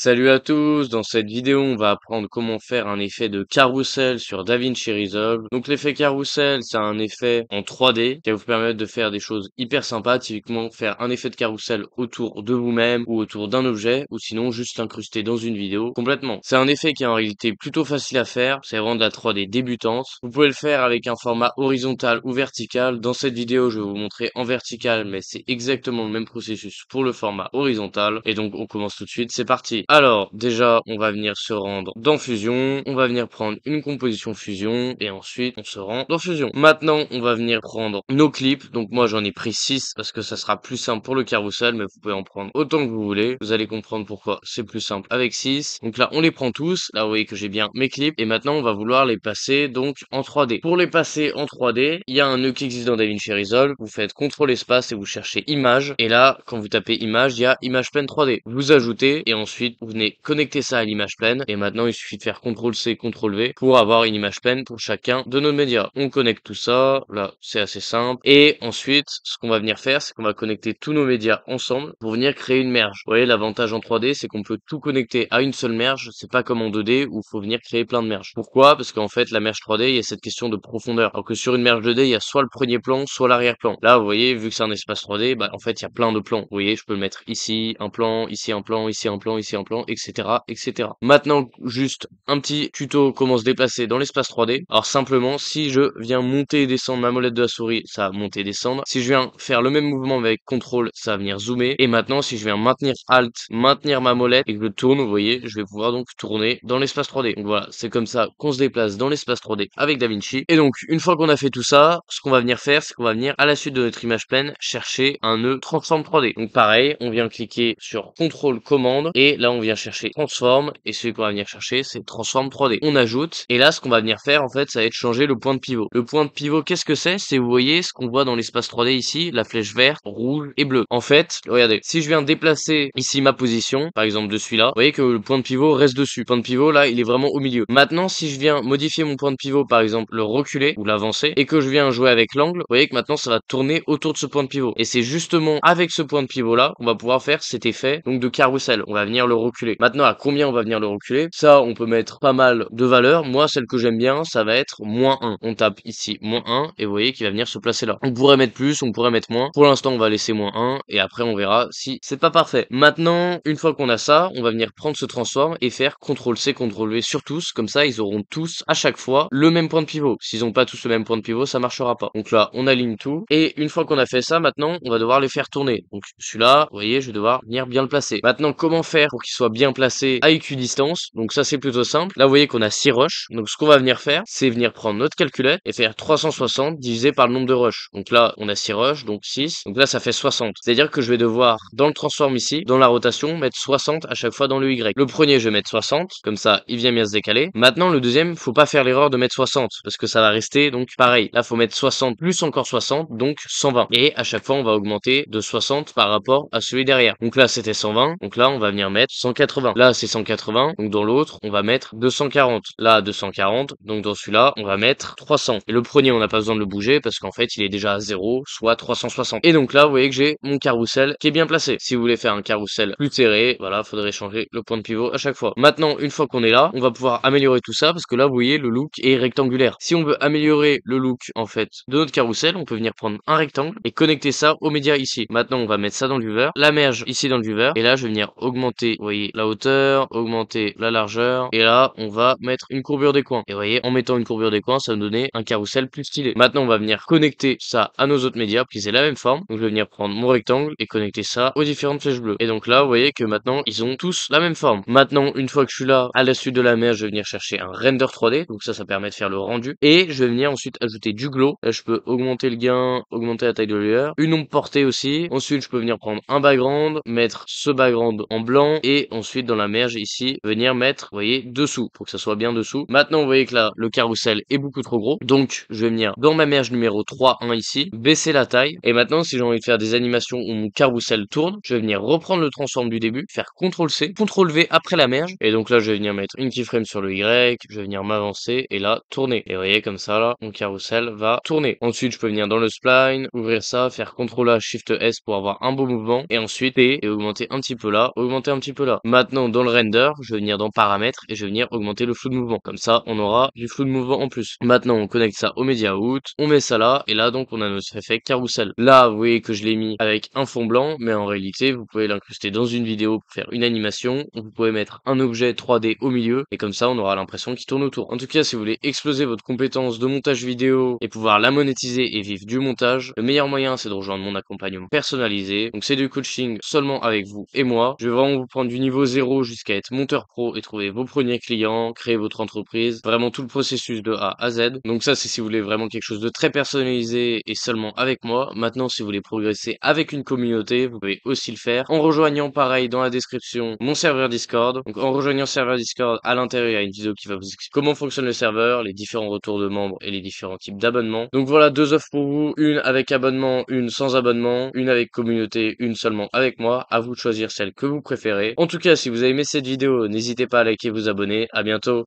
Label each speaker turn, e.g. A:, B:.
A: Salut à tous, dans cette vidéo on va apprendre comment faire un effet de carrousel sur DaVinci Resolve. Donc l'effet carrousel c'est un effet en 3D qui va vous permettre de faire des choses hyper sympas, typiquement faire un effet de carrousel autour de vous-même ou autour d'un objet ou sinon juste l'incruster dans une vidéo complètement. C'est un effet qui est en réalité plutôt facile à faire, c'est vraiment de la 3D débutante. Vous pouvez le faire avec un format horizontal ou vertical. Dans cette vidéo je vais vous montrer en vertical mais c'est exactement le même processus pour le format horizontal et donc on commence tout de suite, c'est parti. Alors, déjà, on va venir se rendre dans Fusion, on va venir prendre une composition Fusion, et ensuite, on se rend dans Fusion. Maintenant, on va venir prendre nos clips, donc moi j'en ai pris 6, parce que ça sera plus simple pour le carrousel, mais vous pouvez en prendre autant que vous voulez. Vous allez comprendre pourquoi c'est plus simple avec 6. Donc là, on les prend tous, là vous voyez que j'ai bien mes clips, et maintenant on va vouloir les passer donc en 3D. Pour les passer en 3D, il y a un nœud qui existe dans DaVinci Resolve, vous faites CTRL espace et vous cherchez image, et là, quand vous tapez image, il y a image pleine 3D. Vous ajoutez, et ensuite, vous venez connecter ça à l'image pleine et maintenant il suffit de faire CTRL-C, CTRL-V pour avoir une image pleine pour chacun de nos médias. On connecte tout ça, là c'est assez simple et ensuite ce qu'on va venir faire c'est qu'on va connecter tous nos médias ensemble pour venir créer une merge. Vous voyez l'avantage en 3D c'est qu'on peut tout connecter à une seule merge, c'est pas comme en 2D où il faut venir créer plein de merges. Pourquoi? Parce qu'en fait la merge 3D il y a cette question de profondeur alors que sur une merge 2D il y a soit le premier plan soit l'arrière-plan. Là vous voyez vu que c'est un espace 3D bah en fait il y a plein de plans. Vous voyez je peux le mettre ici un plan, ici un plan, ici un plan, ici un plan, etc., etc. Maintenant, juste un petit tuto comment se déplacer dans l'espace 3D. Alors simplement, si je viens monter et descendre ma molette de la souris, ça va monter et descendre. Si je viens faire le même mouvement avec CTRL, ça va venir zoomer. Et maintenant, si je viens maintenir Alt, maintenir ma molette et que je tourne, vous voyez, je vais pouvoir donc tourner dans l'espace 3D. Donc voilà, c'est comme ça qu'on se déplace dans l'espace 3D avec DaVinci. Et donc, une fois qu'on a fait tout ça, ce qu'on va venir faire, c'est qu'on va venir à la suite de notre image pleine chercher un nœud transform 3D. Donc pareil, on vient cliquer sur CTRL commande et là on vient chercher transform et celui qu'on va venir chercher c'est transform 3D. On ajoute et là ce qu'on va venir faire en fait ça va être changer le point de pivot. Le point de pivot qu'est-ce que c'est? C'est vous voyez ce qu'on voit dans l'espace 3D ici, la flèche verte, rouge et bleue. En fait, regardez, si je viens déplacer ici ma position, par exemple de celui-là, vous voyez que le point de pivot reste dessus. Le point de pivot là il est vraiment au milieu. Maintenant si je viens modifier mon point de pivot par exemple le reculer ou l'avancer et que je viens jouer avec l'angle, vous voyez que maintenant ça va tourner autour de ce point de pivot. Et c'est justement avec ce point de pivot là qu'on va pouvoir faire cet effet donc de carrousel. On va venir le reculer. Maintenant à combien on va venir le reculer? Ça on peut mettre pas mal de valeurs. Moi celle que j'aime bien ça va être -1. On tape ici -1 et vous voyez qu'il va venir se placer là. On pourrait mettre plus, on pourrait mettre moins. Pour l'instant on va laisser -1 et après on verra si c'est pas parfait. Maintenant une fois qu'on a ça, on va venir prendre ce transform et faire CTRL-C, CTRL-V sur tous. Comme ça ils auront tous à chaque fois le même point de pivot. S'ils ont pas tous le même point de pivot ça marchera pas. Donc là on aligne tout et une fois qu'on a fait ça maintenant on va devoir les faire tourner. Donc celui-là vous voyez je vais devoir venir bien le placer. Maintenant comment faire pour qu'il soit bien placé à équidistance? Donc ça c'est plutôt simple. Là vous voyez qu'on a 6 rushs. Donc ce qu'on va venir faire c'est venir prendre notre calculette et faire 360 divisé par le nombre de rushs. Donc là on a 6 rushs donc 6. Donc là ça fait 60. C'est-à-dire que je vais devoir dans le transform ici, dans la rotation, mettre 60 à chaque fois dans le Y. Le premier je vais mettre 60, comme ça il vient bien se décaler. Maintenant le deuxième, faut pas faire l'erreur de mettre 60 parce que ça va rester donc pareil. Là faut mettre 60 plus encore 60 donc 120. Et à chaque fois on va augmenter de 60 par rapport à celui derrière. Donc là c'était 120, donc là on va venir mettre 180. Là c'est 180, donc dans l'autre on va mettre 240. Là 240, donc dans celui-là on va mettre 300. Et le premier on n'a pas besoin de le bouger parce qu'en fait il est déjà à 0, soit 360. Et donc là vous voyez que j'ai mon carrousel qui est bien placé. Si vous voulez faire un carrousel plus serré, voilà, faudrait changer le point de pivot à chaque fois. Maintenant une fois qu'on est là, on va pouvoir améliorer tout ça parce que là vous voyez le look est rectangulaire. Si on veut améliorer le look en fait de notre carrousel, on peut venir prendre un rectangle et connecter ça au média ici. Maintenant on va mettre ça dans le viewer, la merge ici dans le viewer et là je vais venir augmenter, vous voyez, la hauteur, augmenter la largeur et là on va mettre une courbure des coins. Et vous voyez, en mettant une courbure des coins, ça va nous donner un carrousel plus stylé. Maintenant on va venir connecter ça à nos autres médias pour qu'ils aient la même forme. Donc je vais venir prendre mon rectangle et connecter ça aux différentes flèches bleues. Et donc là vous voyez que maintenant ils ont tous la même forme. Maintenant une fois que je suis là, à la suite de la merge, je vais venir chercher un render 3D. Donc ça permet de faire le rendu. Et je vais venir ensuite ajouter du glow. Là je peux augmenter le gain, augmenter la taille de lueur, une ombre portée aussi. Ensuite je peux venir prendre un background, mettre ce background en blanc et ensuite dans la merge ici venir mettre, vous voyez, dessous pour que ça soit bien dessous. Maintenant vous voyez que là le carrousel est beaucoup trop gros. Donc je vais venir dans ma merge numéro 3.1 ici, baisser la taille. Et maintenant si j'ai envie de faire des animations où mon carrousel tourne, je vais venir reprendre le transform du début, faire CTRL-C, CTRL-V après la merge. Et donc là je vais venir mettre une keyframe sur le Y, je vais venir m'avancer et là tourner. Et vous voyez comme ça là, mon carrousel va tourner. Ensuite je peux venir dans le spline, ouvrir ça, faire CTRL A, Shift S pour avoir un beau mouvement. Et ensuite P et augmenter un petit peu là, augmenter un petit peu là. là. Maintenant, dans le render, je vais venir dans paramètres et je vais venir augmenter le flou de mouvement. Comme ça, on aura du flou de mouvement en plus. Maintenant, on connecte ça au media out, on met ça là, et là, donc, on a notre effet carrousel. Là, vous voyez que je l'ai mis avec un fond blanc, mais en réalité, vous pouvez l'incruster dans une vidéo pour faire une animation. Vous pouvez mettre un objet 3D au milieu, et comme ça, on aura l'impression qu'il tourne autour. En tout cas, si vous voulez exploser votre compétence de montage vidéo et pouvoir la monétiser et vivre du montage, le meilleur moyen, c'est de rejoindre mon accompagnement personnalisé. Donc, c'est du coaching seulement avec vous et moi. Je vais vraiment vous prendre du niveau 0 jusqu'à être monteur pro et trouver vos premiers clients, créer votre entreprise, vraiment tout le processus de A à Z. Donc ça, c'est si vous voulez vraiment quelque chose de très personnalisé et seulement avec moi. Maintenant, si vous voulez progresser avec une communauté, vous pouvez aussi le faire en rejoignant pareil dans la description mon serveur Discord. Donc en rejoignant le serveur Discord, à l'intérieur, il y a une vidéo qui va vous expliquer comment fonctionne le serveur, les différents retours de membres et les différents types d'abonnements. Donc voilà, deux offres pour vous, une avec abonnement, une sans abonnement, une avec communauté, une seulement avec moi. À vous de choisir celle que vous préférez. En tout cas, si vous avez aimé cette vidéo, n'hésitez pas à liker et vous abonner. À bientôt.